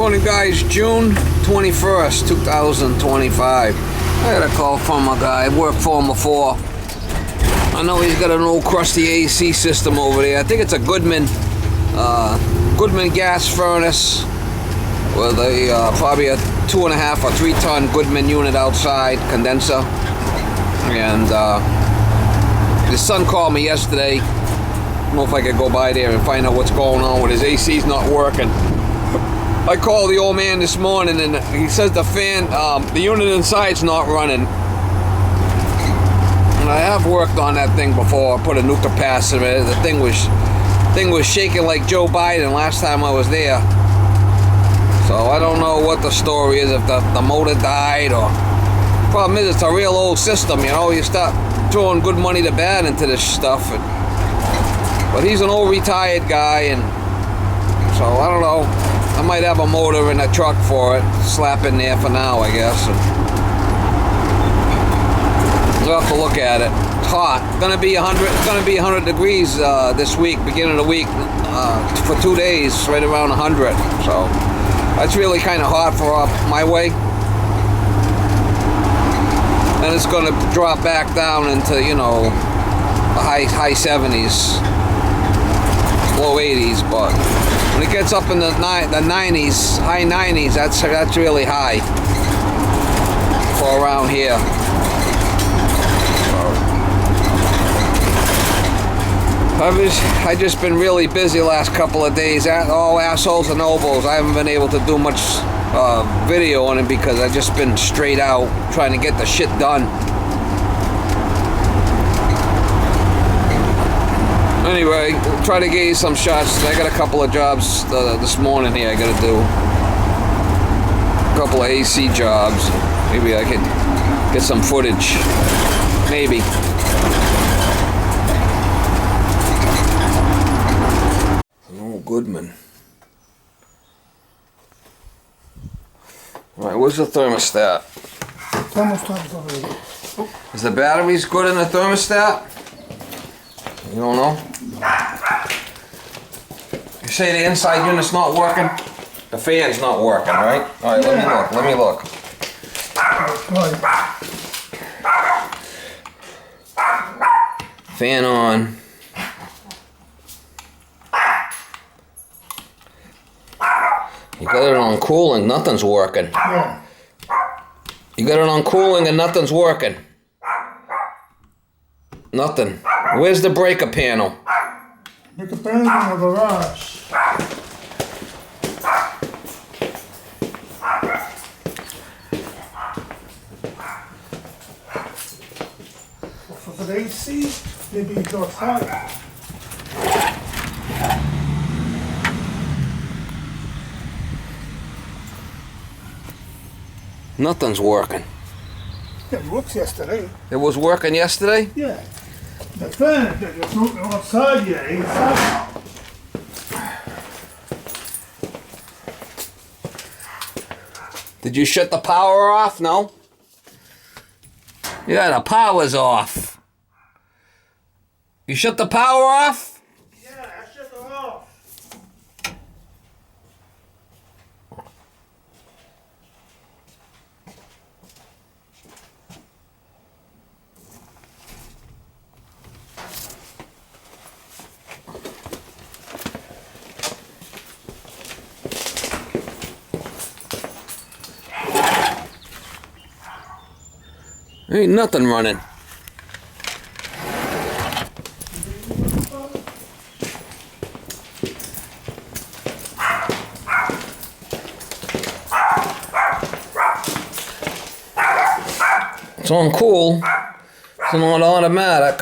Morning guys, June 21st, 2025. I got a call from a guy I worked for him before. I know he's got an old crusty AC system over there. I think it's a Goodman gas furnace with a probably a 2.5 or 3 ton Goodman unit outside, condenser. And his son called me yesterday. I don't know if I could go by there and find out what's going on with his AC's not working. I called the old man this morning and he says the fan, the unit inside's not running. And I have worked on that thing before. I put a new capacitor in it. The thing was shaking like Joe Biden last time I was there. So I don't know what the story is, if the motor died or... Problem is, it's a real old system, you know. You start throwing good money to bad into this stuff. But he's an old retired guy, and so I don't know. I might have a motor in a truck for it, slap in there for now, I guess. We'll have to look at it. It's hot. It's gonna be 100 degrees this week, beginning of the week, for 2 days, right around 100. So that's really kind of hot for my way. And it's gonna drop back down into, you know, the high 70s, low 80s, but when it gets up in the 90s, high 90s, that's really high for around here. I just been really busy the last couple of days. All assholes and oboes. I haven't been able to do much video on it because I've just been straight out trying to get the shit done. Anyway, try to get you some shots. I got a couple of jobs this morning here I gotta do. A couple of AC jobs. Maybe I could get some footage. Maybe. Oh, Goodman. Alright, where's the thermostat? Thermostat's already. Is the batteries good in the thermostat? You don't know? You say the inside unit's not working? The fan's not working, right? Alright, Yeah. let me look. Fan on. You got it on cooling, nothing's working. Yeah. You got it on cooling and nothing's working. Nothing. Where's the breaker panel? You can burn it in the garage. For the AC, maybe it goes higher. Nothing's working. It works yesterday. It was working yesterday? Yeah. The fan, there's no outside yet, inside. Did you shut the power off? No? Yeah, the power's off. You shut the power off? Yeah, I shut it off. Ain't nothing running. It's on cool. It's on automatic.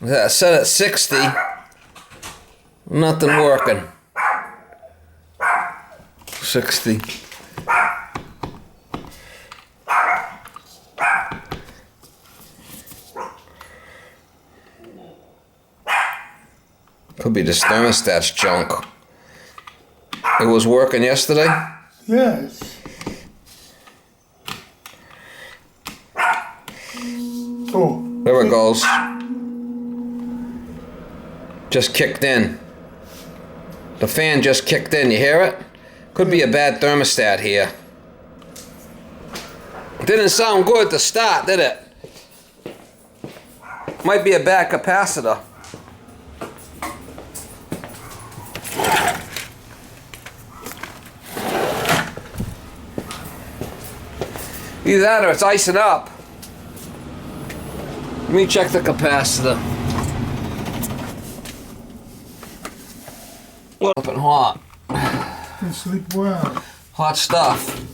I set at 60. Nothing working. 60. Could be this thermostat's junk. It was working yesterday? Yes. Oh. There it goes. Just kicked in. The fan just kicked in. You hear it? Could be a bad thermostat here. Didn't sound good to start, did it? Might be a bad capacitor. Either that or it's icing up. Let me check the capacitor. Up and hot. Can sleep well. Hot stuff.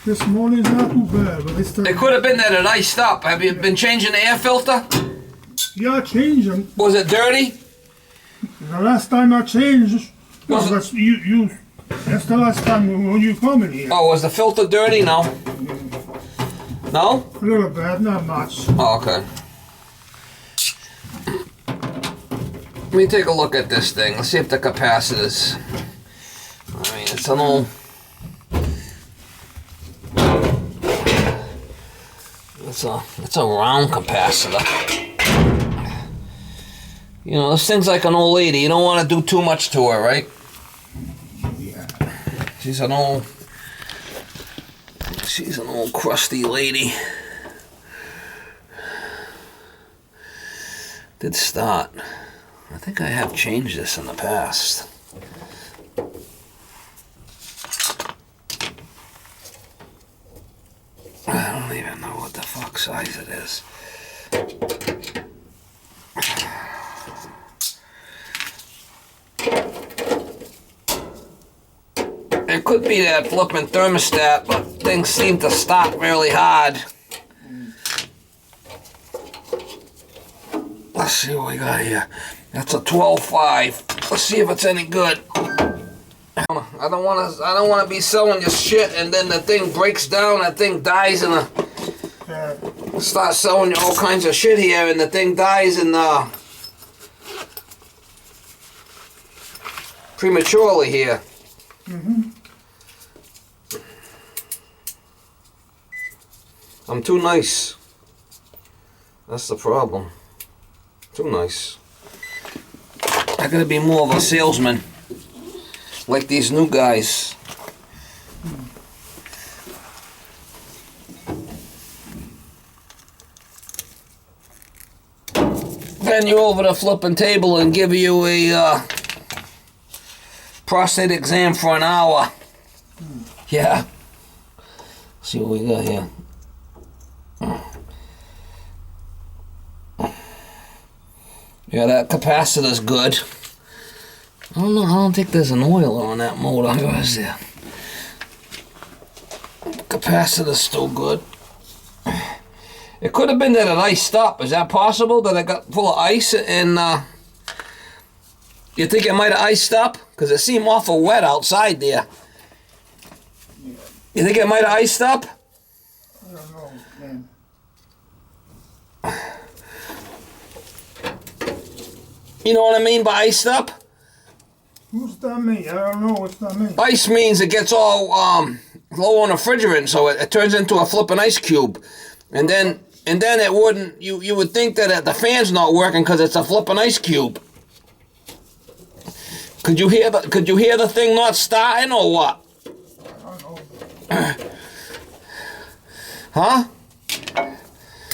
This morning's not too bad, but it's It could have been that it iced up. Have you been changing the air filter? Yeah, I changed them. Was it dirty? The last time I changed, Was it- that's the last time when you come in here. Oh, was the filter dirty? No. No? A little bit, not much. Oh, okay. Let me take a look at this thing. Let's see if the capacitor's. I mean, it's an old. It's a round capacitor. You know, this thing's like an old lady. You don't want to do too much to her, right? Yeah. She's an old crusty lady. Did start. I think I have changed this in the past. I don't even know what the fuck size it is. It could be that flipping thermostat, but things seem to stop really hard. Let's see what we got here. That's a 12.5. Let's see if it's any good. I don't want to be selling you shit and then the thing breaks down, that thing dies in a. Start selling you all kinds of shit here and the thing dies in prematurely here. I'm too nice. That's the problem. Too nice. I gotta be more of a salesman. Like these new guys. Bend you over the flipping table and give you a prostate exam for an hour. Yeah. See what we got here. Yeah, that capacitor's good. I don't know, I don't think there's an oil on that motor. What is there? Capacitor's still good. It could have been that it iced up. Is that possible? That it got full of ice and you think it might have iced up? Because it seemed awful wet outside there. You think it might have iced up? I don't know, man. You know what I mean by iced up? What's that mean? I don't know what's that mean. Ice means it gets all low on refrigerant, so it turns into a flipping ice cube. And then it wouldn't, you would think that the fan's not working because it's a flipping ice cube. Could you hear the thing not starting or what? I don't know. Huh? I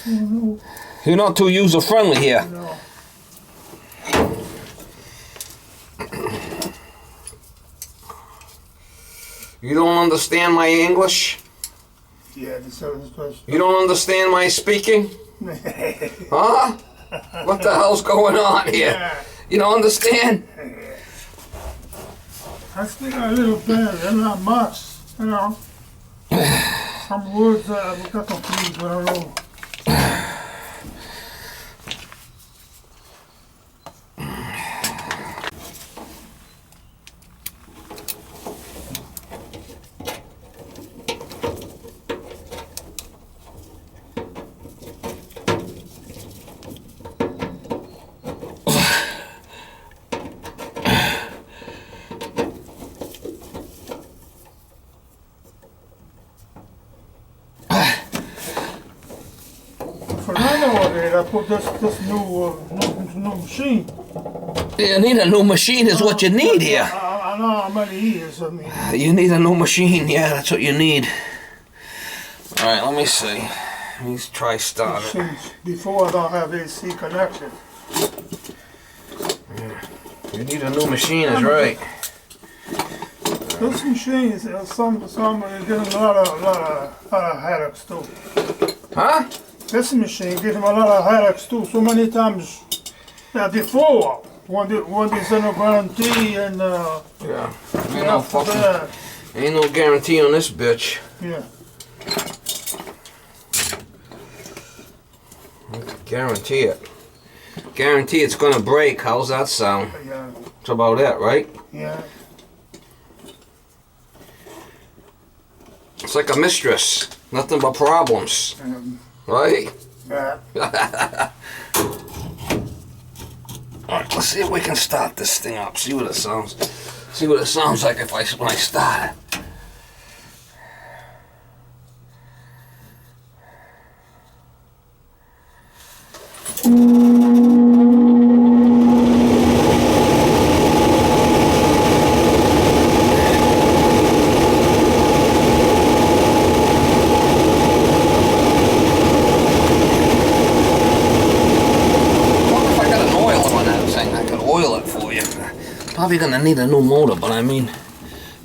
don't know. You're not too user friendly here. No. You don't understand my English? Yeah, this person. You don't understand my speaking? Huh? What the hell's going on here? Yeah. You don't understand? I speak a little bit, and not much, you know. Some words we got confused, but I don't know. For now, nowadays, I put this new machine. You need a new machine is what you need here. I know how many years, I mean. You need a new machine, yeah, that's what you need. Alright, let me see. Let me try starting. Since before I don't have AC connection. You need a new machine is right. This machine is some is getting a lot of headaches too. Huh? This machine gives him a lot of headaches too. So many times, yeah, before when there's no guarantee and Yeah. Ain't no guarantee on this bitch. yeah. Guarantee it. Guarantee it's gonna break. How's that sound? Yeah. That's about it, right? Yeah. It's like a mistress. Nothing but problems. Right? Yeah. Alright, let's see if we can start this thing up. See what it sounds. See what it sounds like when I start it. Probably gonna need a new motor, but I mean,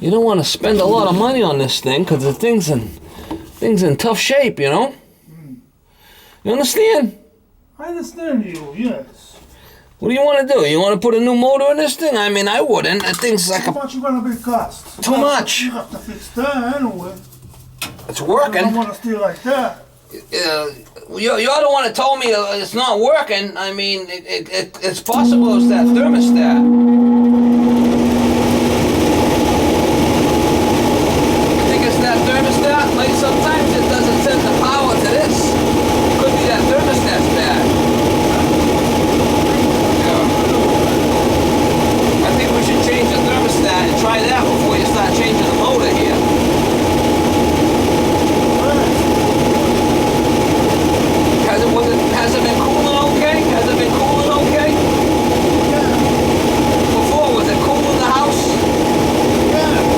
you don't want to spend a lot of money on this thing because the thing's in tough shape, you know. You understand? I understand you. Yes. What do you want to do? You want to put a new motor in this thing? I mean, I wouldn't. The thing's like How much you gonna be cost? Too much. You have to fix that anyway. It's I working. don't want to stay like that. You're the one that told me it's not working. I mean, it's possible it's that thermostat. Thermostat, like sometimes it doesn't send the power to this. Could be that thermostat's bad. Yeah. I think we should change the thermostat and try that before you start changing the motor here. Has it been cooling okay? Has it been cooling okay? Yeah. Before, was it cool in the house? Yeah.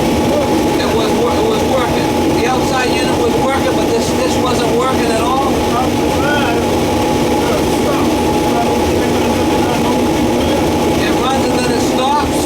It was working. The outside unit was working, but this wasn't working at all. It runs and then it stops.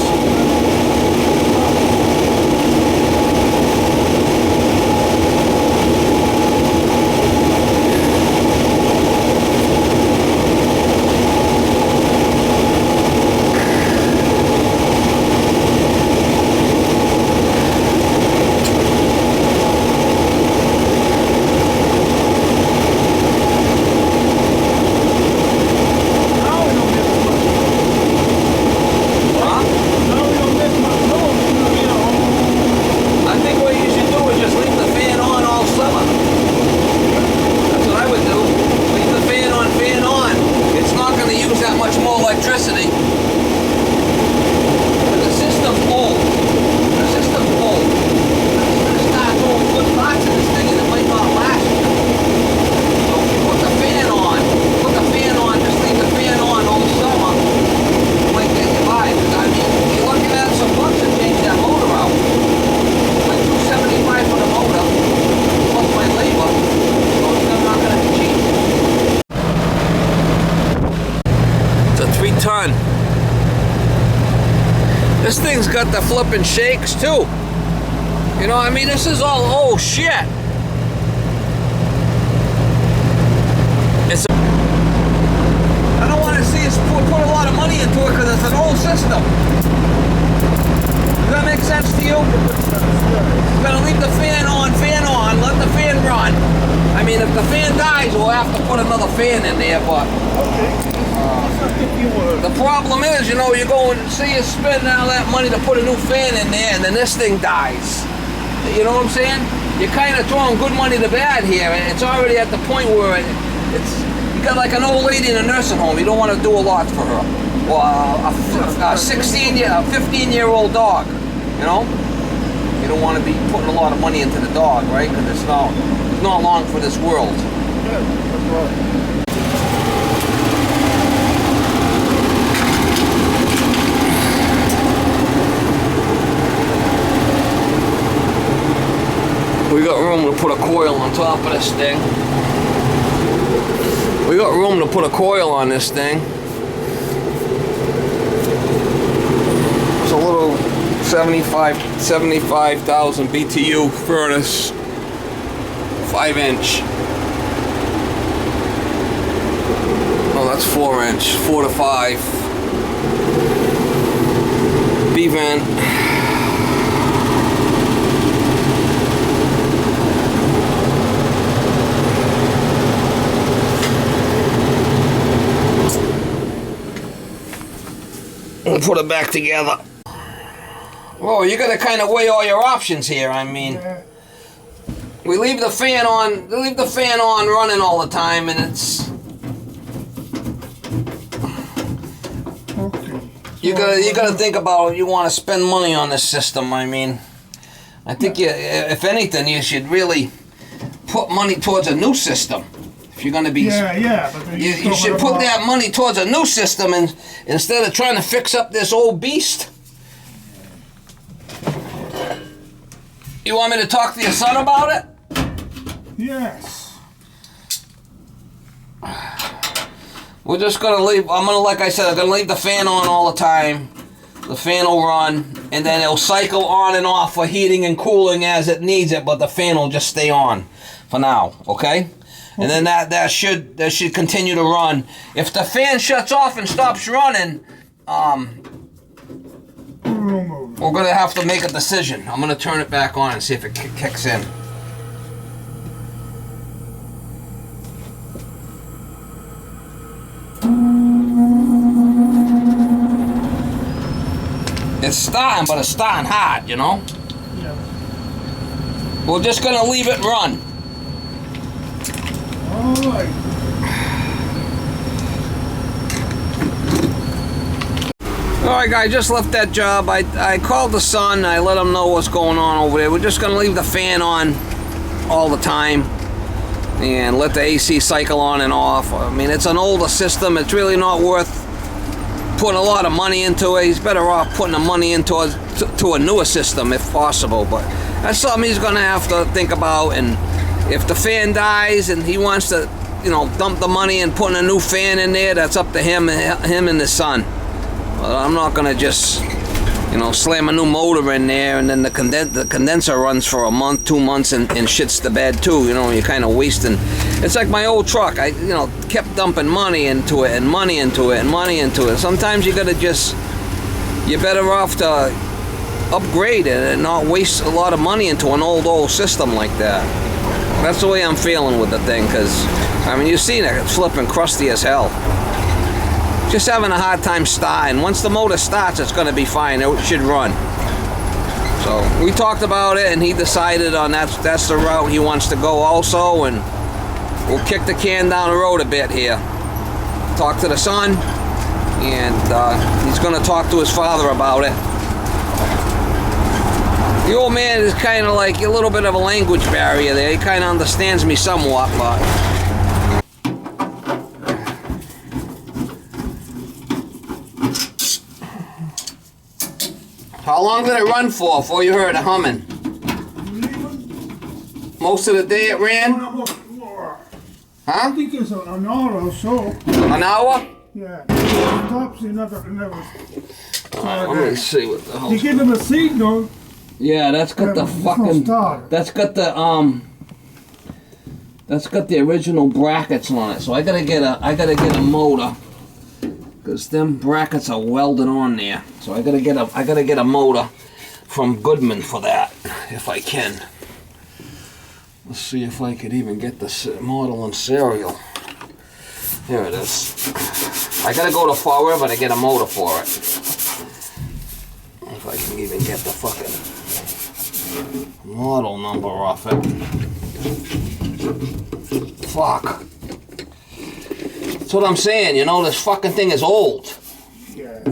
This thing's got the flipping shakes too. You know, I mean, this is all, oh shit. I don't want to see us put a lot of money into it because it's an old system. Does that make sense to you? We're going to leave the fan on, let the fan run. I mean, if the fan dies, we'll have to put another fan in there, but... Okay. The problem is, you know, you go and see you spend all that money to put a new fan in there, and then this thing dies. You know what I'm saying? You're kind of throwing good money to bad here, and it's already at the point where you got like an old lady in a nursing home. You don't want to do a lot for her. Well, a 15-year-old dog, you know? You don't want to be putting a lot of money into the dog, right? Because it's not long for this world. Yeah, that's right. We got room to put a coil on top of this thing. We got room to put a coil on this thing. It's a little 75,000 BTU furnace, 5-inch. Oh, that's 4-inch, 4 to 5. B-vent. We'll put it back together. Well, you gotta kind of weigh all your options here. I mean, we leave the fan on, running all the time, and it's. Okay. You gotta think about, you want to spend money on this system. I mean, I think if anything, you should really put money towards a new system. If you're gonna be, but you should put that money towards a new system, and instead of trying to fix up this old beast. You want me to talk to your son about it? Yes. We're just gonna leave. Like I said, I'm gonna leave the fan on all the time. The fan will run, and then it'll cycle on and off for heating and cooling as it needs it. But the fan will just stay on for now, okay? And then that should continue to run. If the fan shuts off and stops running, we're gonna have to make a decision. I'm gonna turn it back on and see if it kicks in. It's starting, but it's starting hard, you know? Yeah. We're just gonna leave it run. Alright. Alright guys, just left that job. I called the son, I let him know what's going on over there. We're just gonna leave the fan on all the time and let the AC cycle on and off. I mean, it's an older system, it's really not worth putting a lot of money into it. He's better off putting the money into a newer system if possible, but that's something he's gonna have to think about. And if the fan dies and he wants to, you know, dump the money and put a new fan in there, that's up to him and his son. But I'm not gonna just, you know, slam a new motor in there and then the condenser runs for a month, 2 months, and shits the bed too. You know, you're kind of wasting. It's like my old truck. I, you know, kept dumping money into it and money into it and money into it. Sometimes you gotta just, you're better off to upgrade it and not waste a lot of money into an old system like that. That's the way I'm feeling with the thing, because, I mean, you've seen it, it's flipping crusty as hell. Just having a hard time starting. Once the motor starts, it's going to be fine. It should run. So we talked about it, and he decided on that's the route he wants to go also, and we'll kick the can down the road a bit here. Talk to the son, and he's going to talk to his father about it. The old man is kind of like a little bit of a language barrier there. He kind of understands me somewhat, but... How long did it run for before you heard it humming? Most of the day it ran? Huh? I think it's an hour or so. An hour? Yeah. Stops, you never. Let me see what the hell. You give him a signal. Yeah, that's got the fucking. That's got the original brackets on it. So I gotta get a motor, because them brackets are welded on there. So I gotta get a motor from Goodman for that, if I can. Let's see if I could even get the model and serial. Here it is. I gotta go to Fall River to get a motor for it. If I can even get the fucking model number off it. Fuck. That's what I'm saying, you know, this fucking thing is old. Yeah.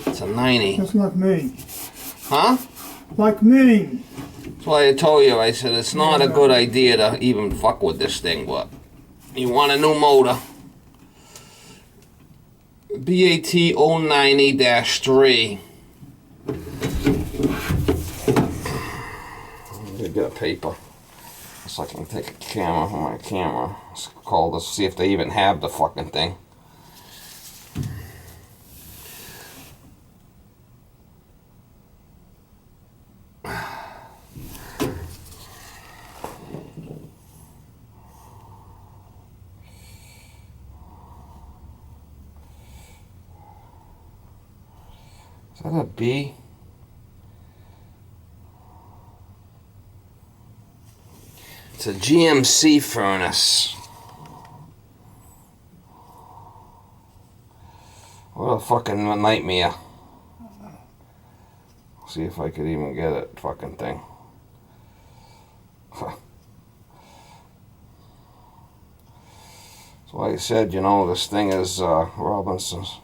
It's a 90. Just like me. Huh? Like me. That's why I told you, I said it's not a good idea to even fuck with this thing, but you want a new motor. BAT 090-3. get a paper so I can take a camera from my camera. Let's call this, see if they even have the fucking thing. Is that a B? It's a GMC furnace. What a fucking nightmare. See if I could even get it, fucking thing. So like I said, you know, this thing is Robinson's.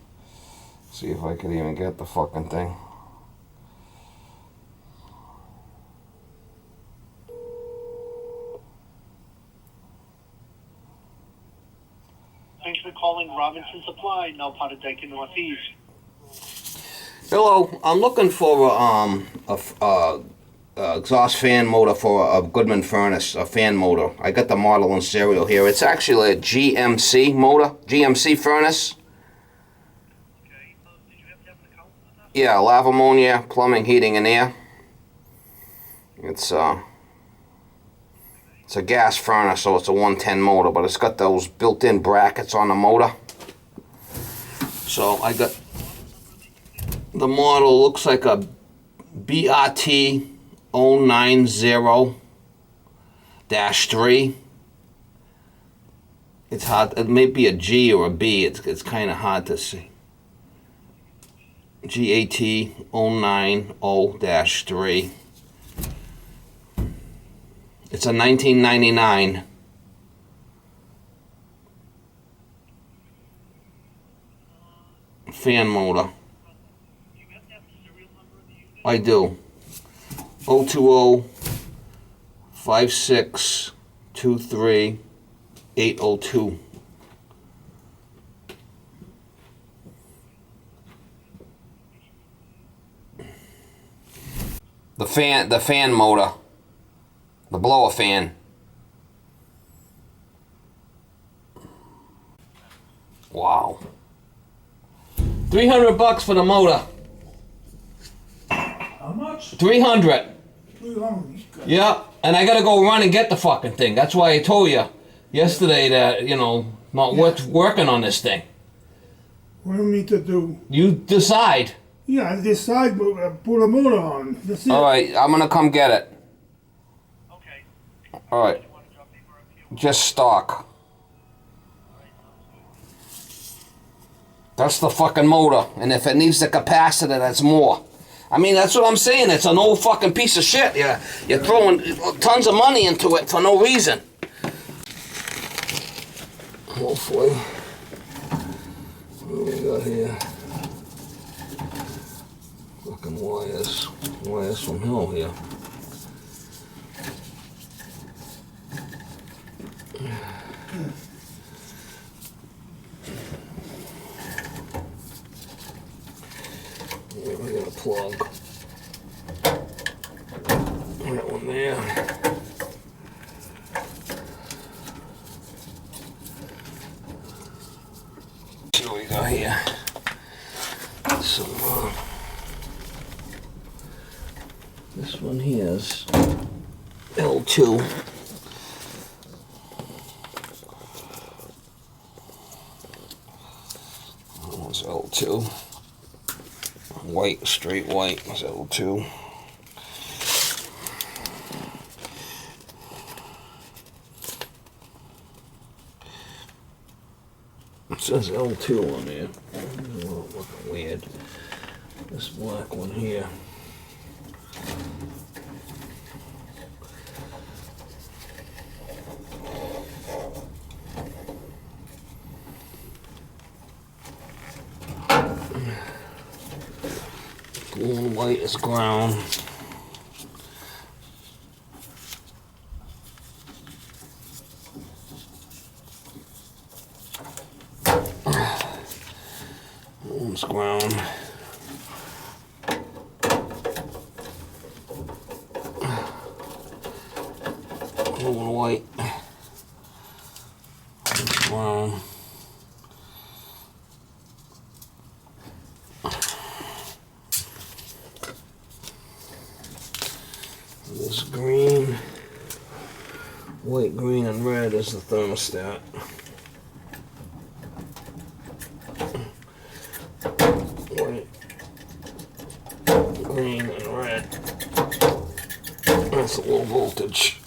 See if I could even get the fucking thing. Thanks for calling Robinson Supply, now part of Dyke Northeast. Hello, I'm looking for a exhaust fan motor for a Goodman furnace, a fan motor. I got the model and serial here. It's actually a GMC motor, GMC furnace. Okay, did you have to have an account on that? Yeah, lavimoniere, plumbing, heating, and air. It's a gas furnace, so it's a 110 motor, but it's got those built-in brackets on the motor. So I got the model, looks like a BRT 090-3. It's hard, it may be a G or a B, it's kind of hard to see. GAT 090-3. It's a 1999. Fan motor. Do you have to have the serial number of the unit? I do. 020 5623 802. The fan motor. The blower fan. Wow. $300 for the motor. How much? 300. 300. Yeah, and I gotta go run and get the fucking thing. That's why I told you yesterday that, you know, not worth working on this thing. What do you mean to do? You decide. Yeah, I decide, put a motor on. That's it. All right, I'm gonna come get it. Okay. All right, You want to drop me for a few? just stock. That's the fucking motor, and if it needs the capacitor, that's more. I mean, that's what I'm saying. It's an old fucking piece of shit. You're throwing tons of money into it for no reason. Hopefully. What do we got here? Fucking wires. Wires from hell here. We got a plug. That one there. See what we got here. Some, this one here is L2. That one's L2. White, straight white is L2. It says L2 on there. Oh, looking weird. This black one here. Blue and white is ground. One's ground. blue and white, brown. This green, white, green, and red is the thermostat. White, green, and red. That's a low voltage.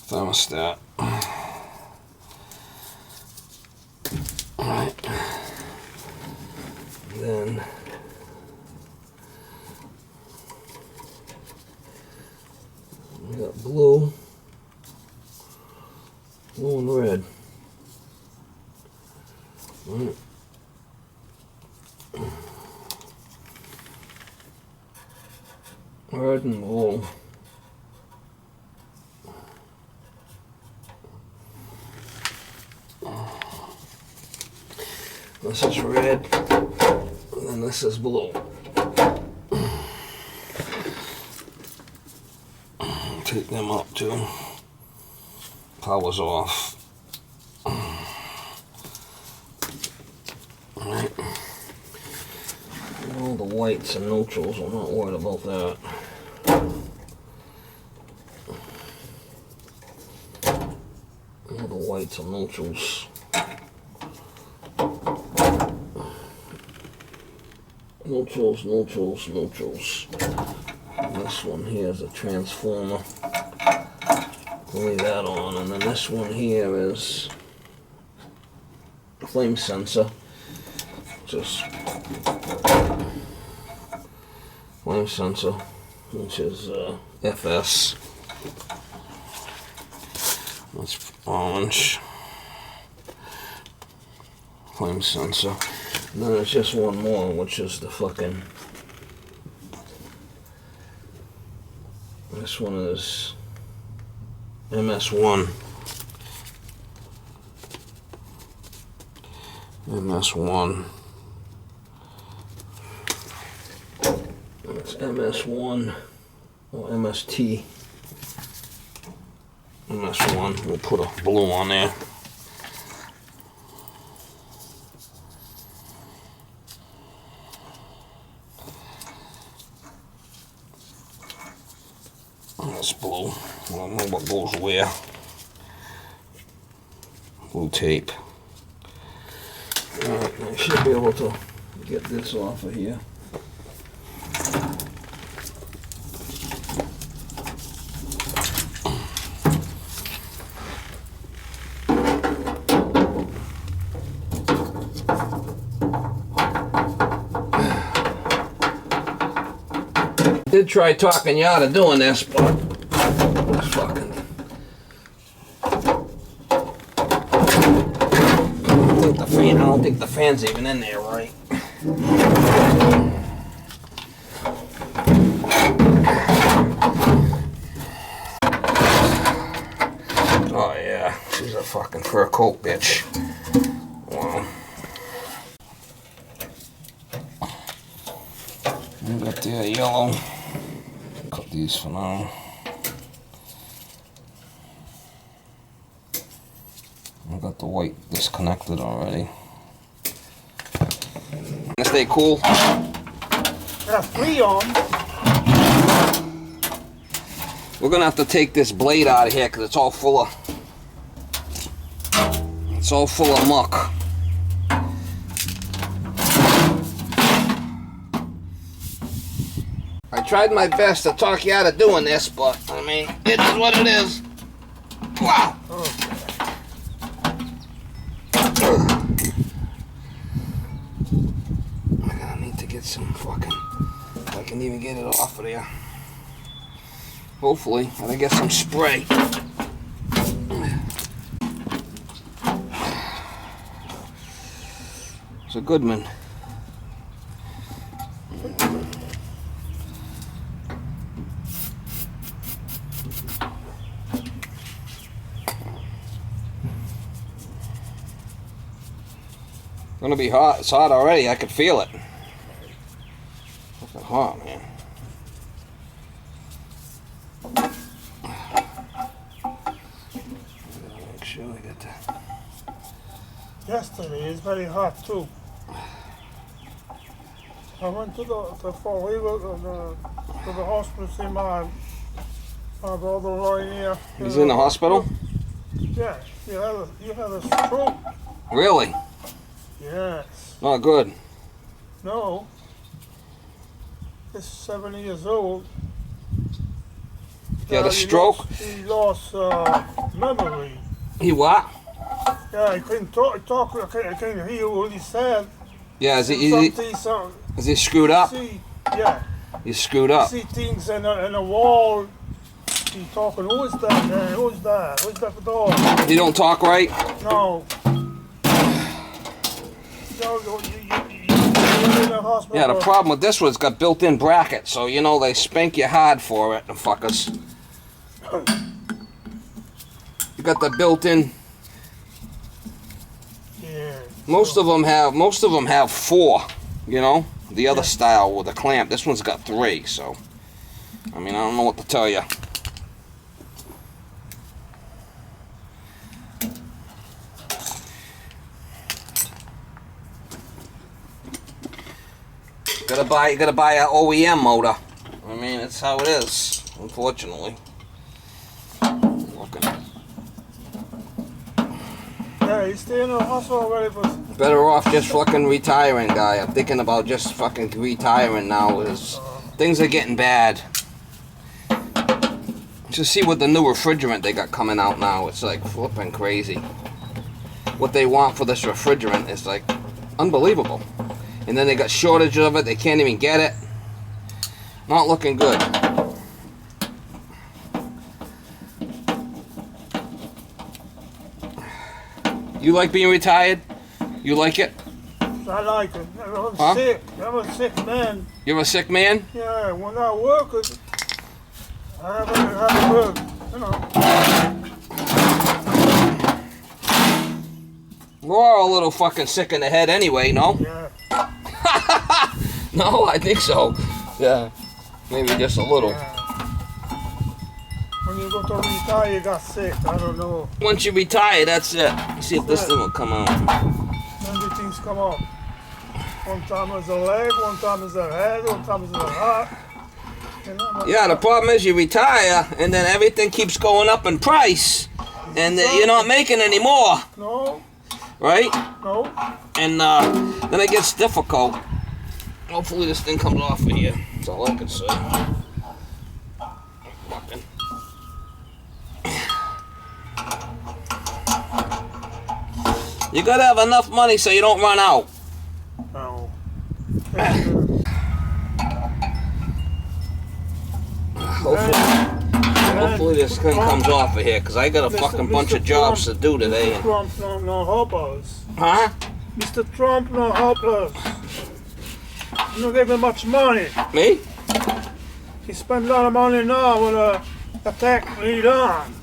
Thermostat. Alright. Then we got blue, and red. Right. Red and blue. This is red, and then this is blue. Take them up too. Power's off. Alright. All the whites and neutrals, I'm not worried about that. All the whites and neutrals. Neutrals, neutrals, neutrals. And this one here is a transformer. Leave that on, and then this one here is flame sensor. Just flame sensor, which is FS. That's orange. Flame sensor. And then there's just one more, which is the fucking. This one is MS1. MS1. It's MS1 or MST. MS1. We'll put a blue on there. That's blue. I don't know what goes where. Blue tape. Alright, I should be able to get this off of here. I did try talking you out of doing this, but fucking. I don't think the fan's even in there, right? Oh yeah, she's a fucking fur coat bitch. Wow. We got the yellow. Cut these for now. I got the white disconnected already. Stay cool. Got 3 on. We're gonna have to take this blade out of here because it's all full of muck. I tried my best to talk you out of doing this, but I mean, it is what it is. Wow. I need to get some fucking. If I can even get it off of there. Hopefully, and I get some spray. It's a good one. Gonna be hot. It's hot already. I could feel it. Fucking hot, man. yesterday. It's very hot too. I went to the Fall River, to the hospital, see my brother right here. He's in the hospital? Yeah, you had a stroke. Really? Yes. Not good. No. He's 70 years old. He had a stroke? He lost memory. He what? Yeah, he couldn't talk. I can't hear what he said. Yeah, is he screwed up? Yeah. He's screwed up. See things in a wall. He's talking, who is that man? Who is that? Who's that dog? He don't talk right? No. Yeah, the problem with this one, it's got built-in brackets, so you know they spank you hard for it, the fuckers. You got the built-in. Yeah. Most of them have 4, you know, the other style with a clamp. This one's got 3, so I mean, I don't know what to tell you. You gotta buy an OEM motor. I mean, it's how it is, unfortunately. Yeah, he's staying in the hospital already, but Better off just fucking retiring, guy. I'm thinking about just fucking retiring now. Things are getting bad. Just see what the new refrigerant they got coming out now. It's like flipping crazy. What they want for this refrigerant is like unbelievable. And then they got shortage of it. They can't even get it. Not looking good. You like being retired? You like it? I like it. I'm sick. I'm a sick man. You're a sick man? Yeah, when I work, I have to work, you know. We're all a little fucking sick in the head anyway, no? Yeah. No, I think so. Yeah. Maybe just a little. Yeah. When you go to retire, you got sick. I don't know. Once you retire, that's it. See if this thing will come out. Many things come up. One time it's a leg, one time it's a head, one time it's a heart. You know, Yeah, the problem is you retire and then everything keeps going up in price and you're not making any more, No, right? no. And then it gets difficult. Hopefully this thing comes off of here. That's all I can say. Fucking. You gotta have enough money so you don't run out. No. Hopefully this thing comes off of here, because I got a fucking bunch of jobs to do today. Mr. Trump no help us. Huh? Mr. Trump no help us. You don't give him much money. Me? He spent a lot of money now with a attack Iran.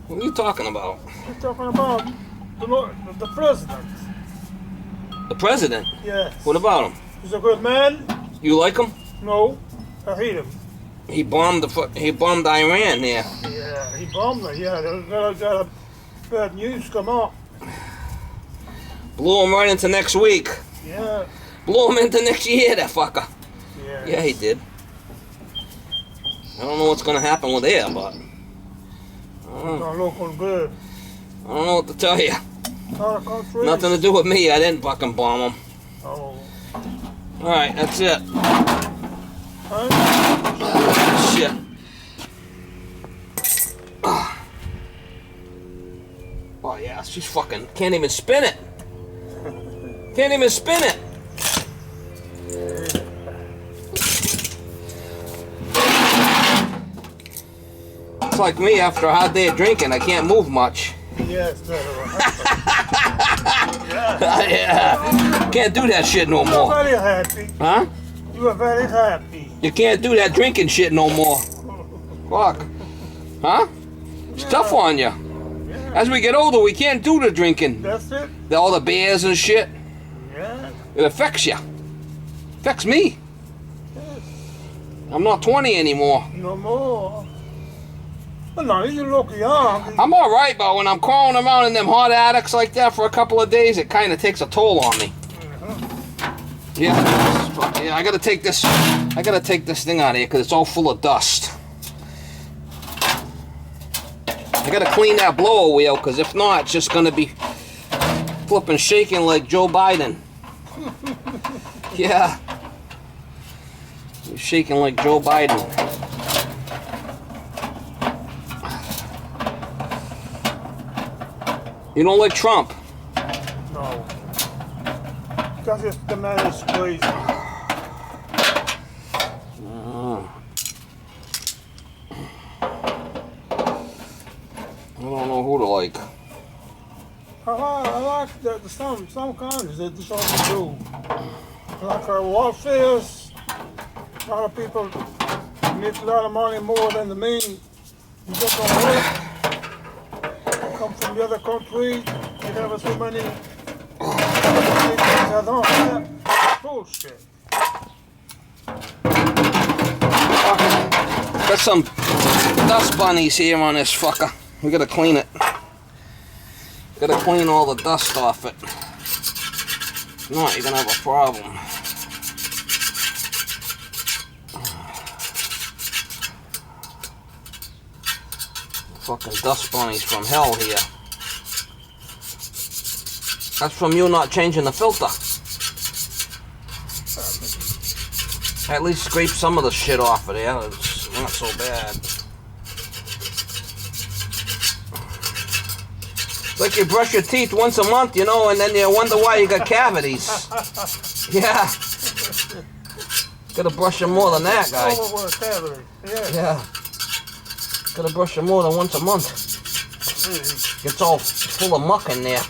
What are you talking about? He's talking about the president. The president? Yes. What about him? He's a good man? You like him? No. I hate him. He bombed Iran there. Yeah, he bombed it. Yeah, there's got a bad news come up. Blew him right into next week. Yeah. Blew him into next year, that fucker. Yeah. Yeah, he did. I don't know what's gonna happen with there, but Not looking good. I don't know what to tell you. Out of country. Nothing to do with me. I didn't fucking bomb him. Oh. All right, that's it. Huh? Shit. Oh yeah, she's fucking can't even spin it. Can't even spin it. It's like me after a hot day of drinking. I can't move much. Yes, that's Yeah. Can't do that shit no You more. are very happy. Huh? You are very happy. You can't do that drinking shit no more. Fuck. Huh? It's tough on you. As we get older, we can't do the drinking. That's it? All the beers and shit. Yeah. It affects you. Affects me. Yes. I'm not 20 anymore. No more. Well, no, you look young. I'm all right, but when I'm crawling around in them hot attics like that for a couple of days, it kind of takes a toll on me. Yeah, yeah. I gotta take this thing out of here because it's all full of dust. I gotta clean that blower wheel because if not, it's just gonna be flipping shaking like Joe Biden. Yeah, he's shaking like Joe Biden. You don't like Trump? No. Because the man is crazy. I don't know who to like. I like the some countries that just don't do. Like warfares, a lot of people make a lot of money more than the mean. You just don't work. Come from the other country, you have so many things that don't have. Bullshit. Got some dust bunnies here on this fucker. We gotta clean it. Gotta clean all the dust off it. If not, you're gonna have a problem. Fucking dust bunnies from hell here. That's from you not changing the filter. At least scrape some of the shit off of there. It's not so bad. It's like you brush your teeth once a month, you know, and then you wonder why you got cavities. Yeah. Gotta brush them more than that, guy. Overwork cavity. Yeah. Yeah. Gotta brush them more than once a month. Gets all full of muck in there.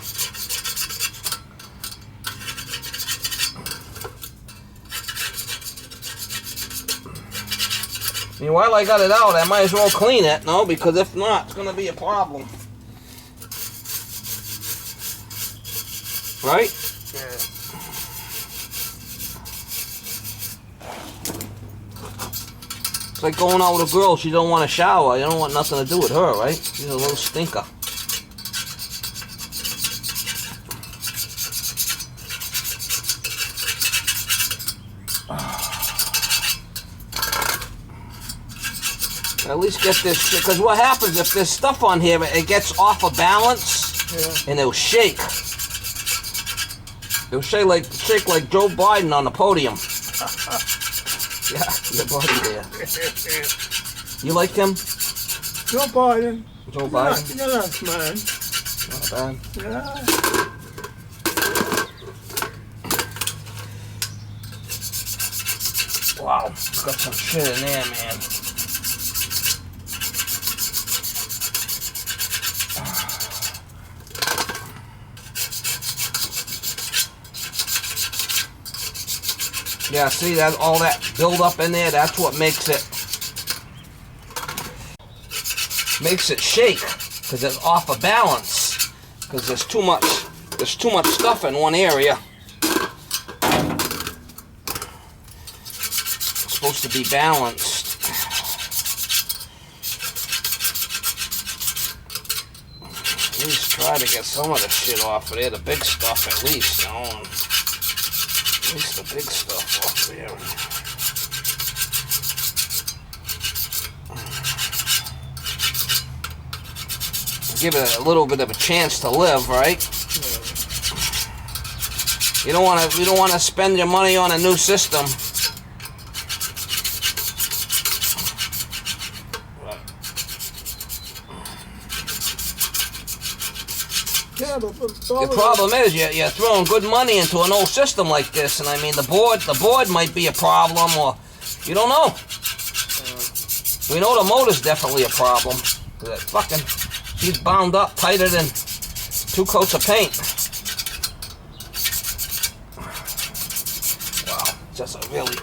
I mean, while I got it out, I might as well clean it, no? Because if not, it's gonna be a problem. Right? Yeah. It's like going out with a girl, she don't want to shower. You don't want nothing to do with her, right? She's a little stinker. At least get this shit, because what happens if there's stuff on here, it gets off of balance, and it'll shake. It'll shake like Joe Biden on the podium. Yeah, your buddy there. You like him? Joe Biden. Joe Biden? You're nice, man. Not bad. Yeah. Wow, got some shit in there, man. Yeah, see that all that build up in there, that's what makes it shake, because it's off of balance, because there's too much stuff in one area. It's supposed to be balanced. At least try to get some of the shit off of there, the big stuff at least, you know. At least the big stuff off there. Give it a little bit of a chance to live, right? You don't want to spend your money on a new system. Yeah, but The problem is you're throwing good money into an old system like this, and I mean the board might be a problem, or you don't know. We know the motor's definitely a problem. That fucking he's bound up tighter than 2 coats of paint. Wow, just a really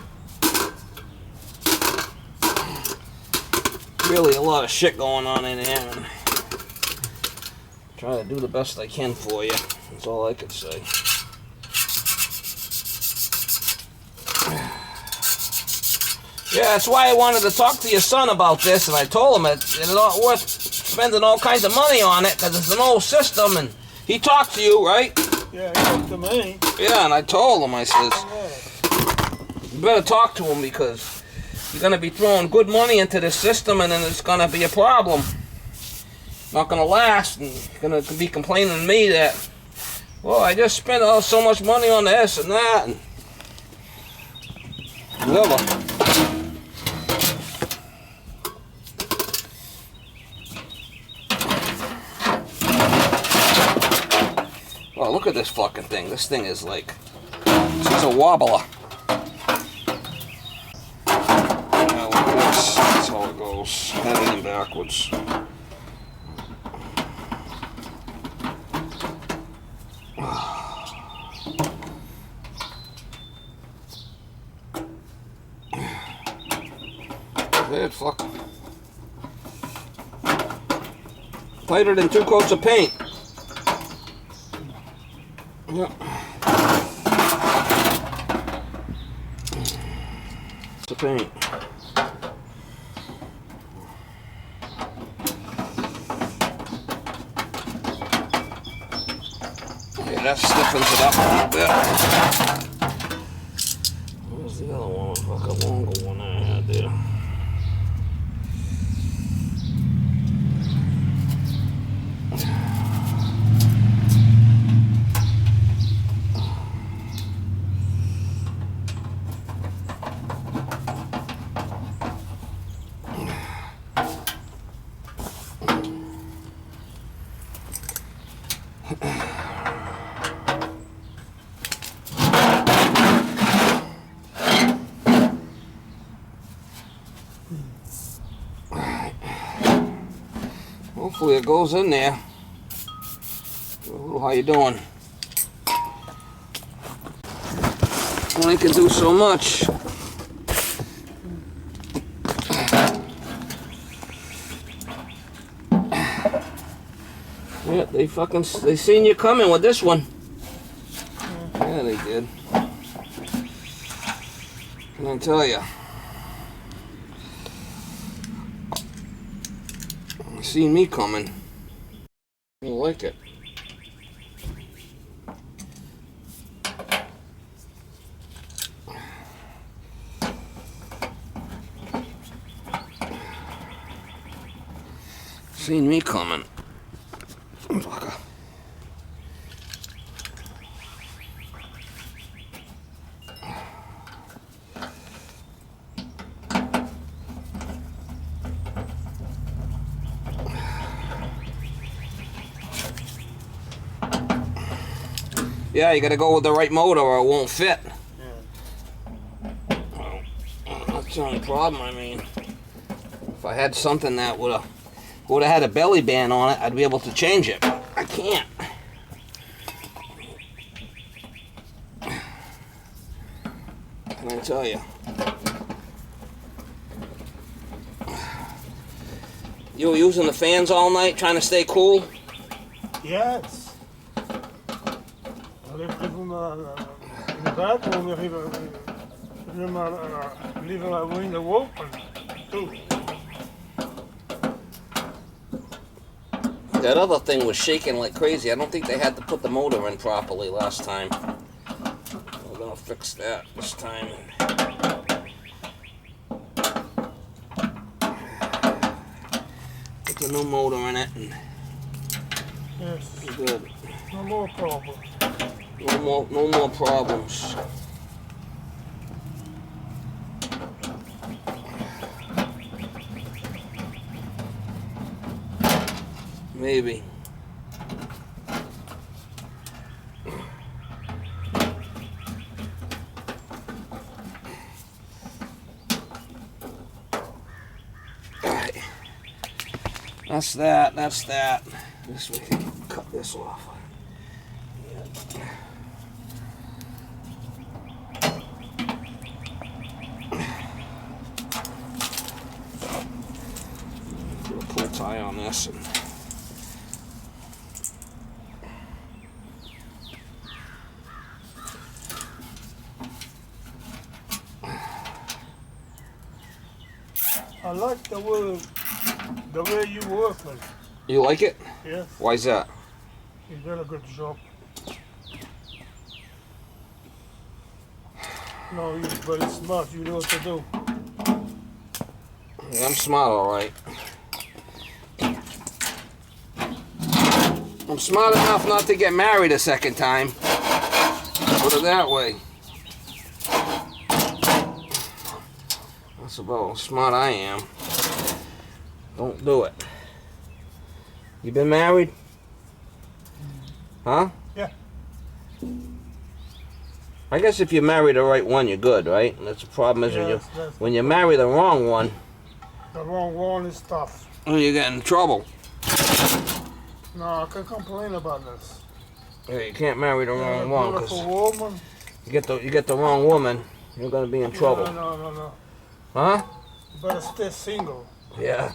a lot of shit going on in here. And try to do the best I can for you. That's all I could say. Yeah, that's why I wanted to talk to your son about this, and I told him it's not worth spending all kinds of money on it because it's an old system. And he talked to you, right? Yeah, he talked to me. Yeah, and I told him, I says, Yeah. you better talk to him because you're going to be throwing good money into this system, and then it's going to be a problem. Not going to last, and you're going to be complaining to me that, well, I just spent so much money on this and that, and whatever. Oh, look at this fucking thing. This thing is like, she's a wobbler. Yeah, look at this. That's how it goes. Heading in backwards. It fuck. Tighter than 2 coats of paint. Yeah. The paint. Yeah, that stiffens it up a little bit. Where's the other one? Fuck a longer one I had there. Hopefully it goes in there. How you doing? Only can do so much. Yeah, they seen you coming with this one. Yeah, they did. Can I tell you? They seen me coming. I don't like it. Seen me coming. Fucker. Yeah, you gotta go with the right motor or it won't fit. Yeah. Well, that's the only problem. I mean, if I had something that would have had a belly band on it, I'd be able to change it. But I can't. Can I tell you? You were using the fans all night, trying to stay cool? Yes. Ik lig in de bedroom, ik leave my window open too. That other thing was shaking like crazy. I don't think they had to put the motor in properly last time. We're gonna fix that this time. Put the new motor in it. And Yes. good. No more problem. No more problems. Maybe. Alright. That's that. This we can cut this off. Put a pull tie on this and I like the way you working. You like it? Yes, Why's that? you did a good job. No, you're very smart. You know what to do. Yeah, I'm smart, all right. I'm smart enough not to get married a second time. Put it that way. That's about how smart I am. Don't do it. You been married? Huh? Yeah. I guess if you marry the right one, you're good, right? And that's the problem is Yes, when you marry the wrong one, the wrong one is tough. well, you get in trouble. No, I can complain about this. Yeah, you can't marry the wrong You're a one beautiful because woman. you get the wrong woman, you're gonna be in trouble. No. Huh? You better stay single. Yeah.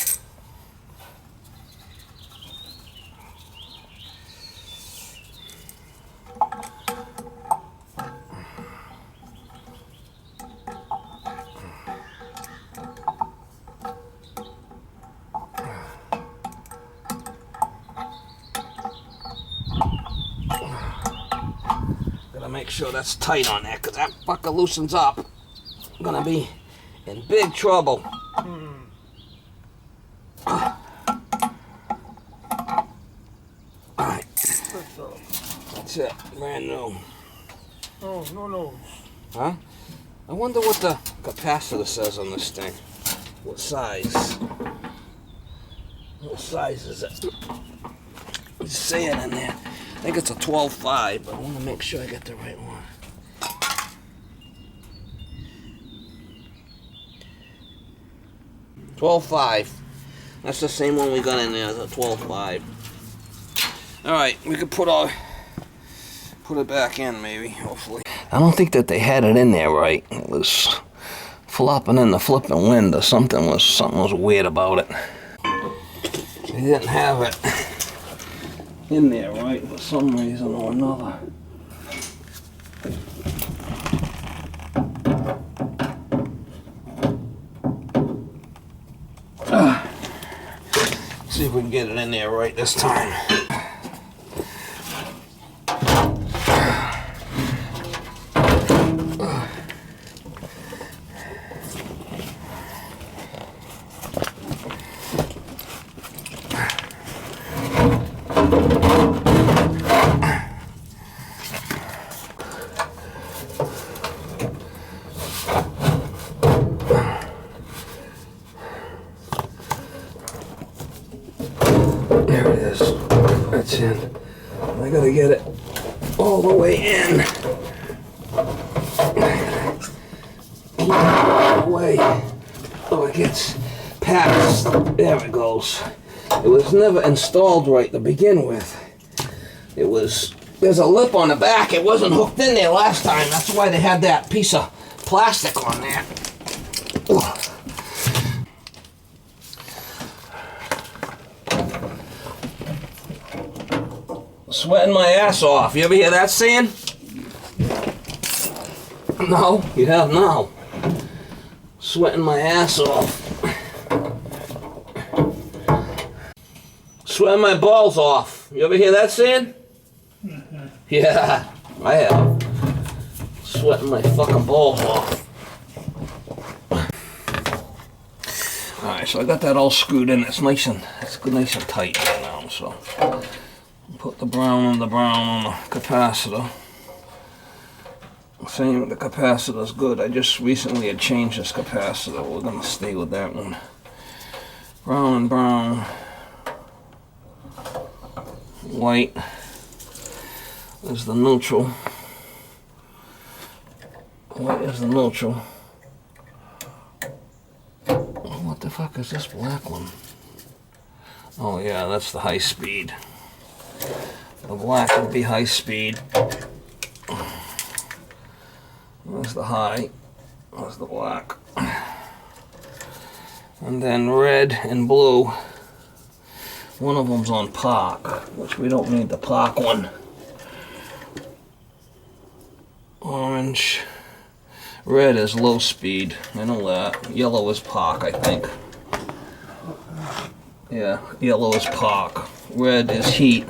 Gotta make sure that's tight on there, cause that fucker loosens up. I'm gonna be in big trouble. Alright, Good job. that's it. Brand new. No. Huh? I wonder what the capacitor says on this thing. What size? What size is it? It's saying in there. I think it's a 12.5, but I want to make sure I get the right one. $12.5. That's the same one we got in there, the 12.5. Alright, we could put it back in maybe, hopefully. I don't think that they had it in there right. It was flopping in the flipping wind or something was weird about it. They didn't have it in there right for some reason or another. See if we can get it in there right this time. There it is. That's in. I gotta get it all the way in. Keep it all the way. Oh, it gets past. There it goes. It was never installed right to begin with. There's a lip on the back. It wasn't hooked in there last time. That's why they had that piece of plastic on there. Ugh. Sweating my ass off. You ever hear that saying? No, you have now. Sweating my ass off. Sweating my balls off. You ever hear that saying? Yeah, I have. Sweating my fucking balls off. Alright, so I got that all screwed in. It's nice and tight right now, so. Put the brown on the capacitor. Same, the capacitor's good. I just recently had changed this capacitor. We're gonna stay with that one. Brown and brown. White is the neutral. White is the neutral. What the fuck is this black one? Oh yeah, that's the high speed. The black would be high speed. There's the high. There's the black. And then red and blue. One of them's on park, which we don't need the park one. Orange. Red is low speed. I know that. Yellow is park, I think. Yeah, yellow is park. Red is heat.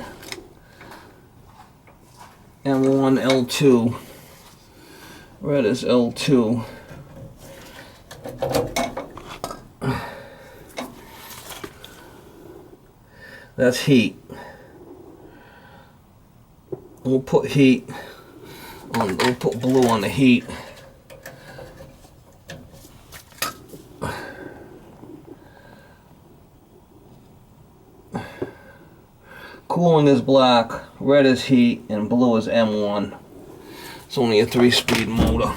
M1, L2. Red is L2. That's heat. We'll put heat on, we'll put blue on the heat. Cooling is black, red is heat, and blue is M1. It's only a 3-speed motor.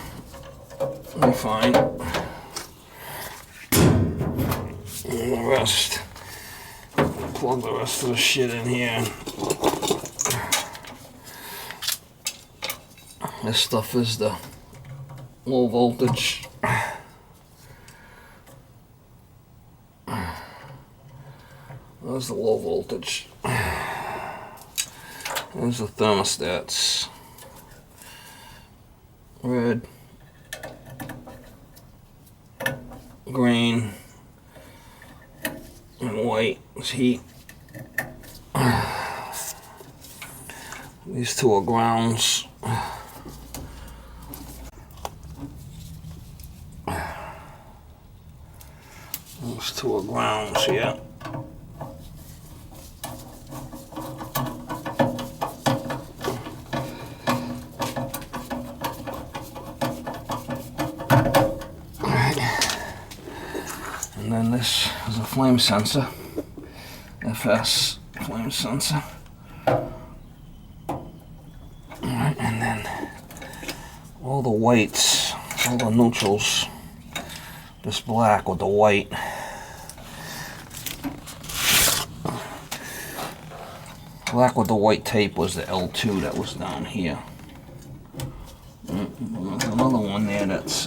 We're fine. And the rest, plug the rest of the shit in here. This stuff is the low voltage. There's the low voltage. There's the thermostats. Red, green, and white is heat. These two are grounds. Those two are grounds, yeah. And then this is a flame sensor, FS flame sensor. Alright, and then all the whites, all the neutrals, this black with the white. Black with the white tape was the L2 that was down here. There's another one there that's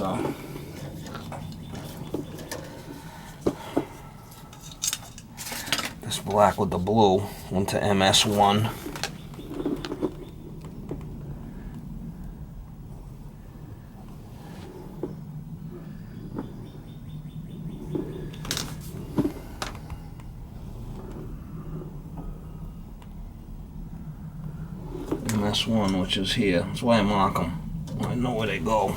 this black with the blue went to MS1. MS1, which is here. That's why I mark them. I know where they go.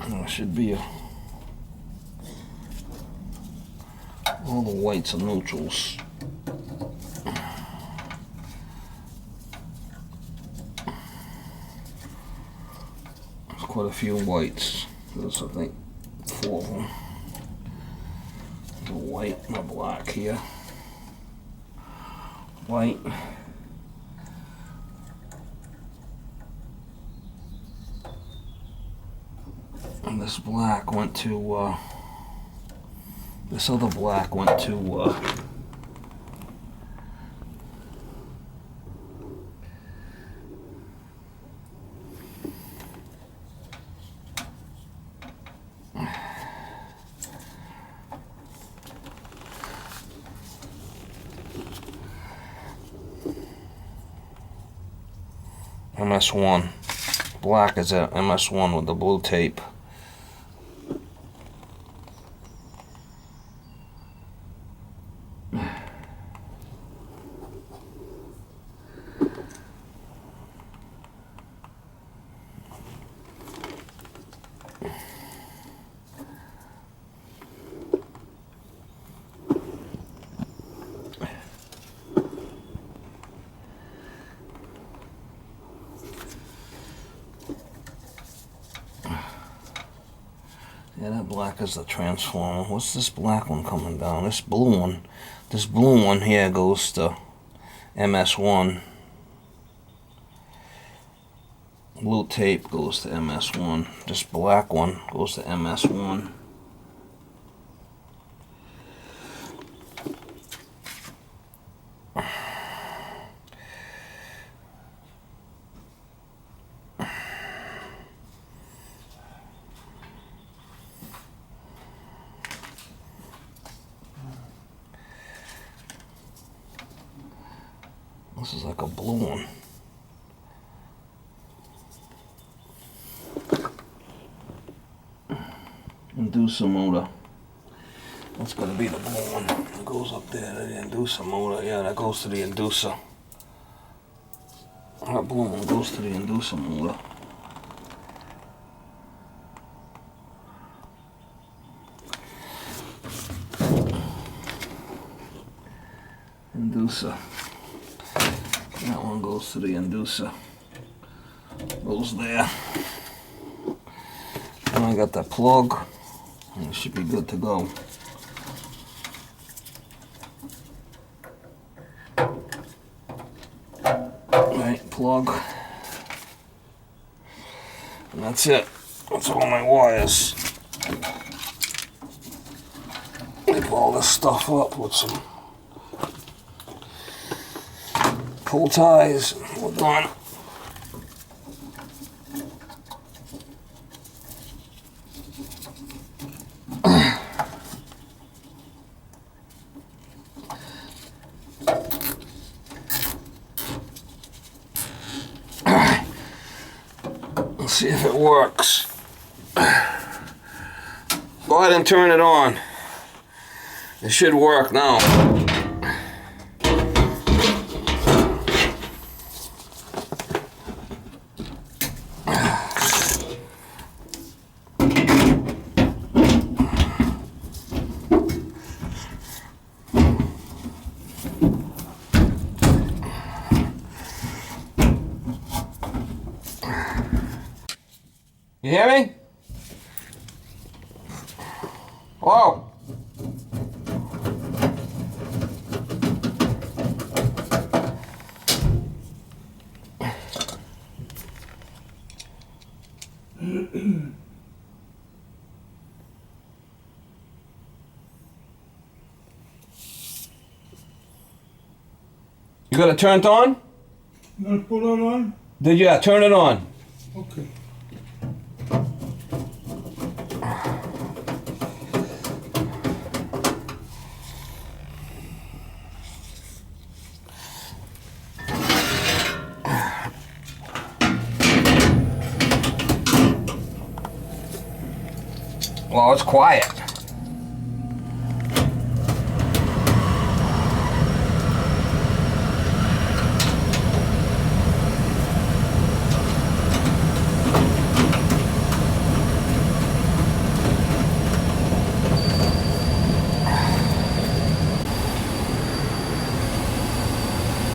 There should be all the whites and neutrals. There's quite a few whites. There's, I think, 4 of them. The white and the black here. White. And this black went to, this other black went to, MS1. Black is a MS1 with the blue tape. Yeah, that black is the transformer. What's this black one coming down? This blue one here goes to MS1. Blue tape goes to MS1. This black one goes to MS1. This is like a blue one. Inducer motor. That's gonna be the blue one. It goes up there to the inducer motor. Yeah, that goes to the inducer. That blue one goes to the inducer motor. Inducer. That one goes to the inducer. Goes there. And I got that plug. And it should be good to go. Right, plug. And that's it. That's all my wires. Leave all this stuff up with some pull ties. We're done. Let's see if it works. Go ahead and turn it on. It should work now. You hear me? Whoa. You got it turned on? You want to put it on? Did you? Turn it on. Okay. Well, it's quiet.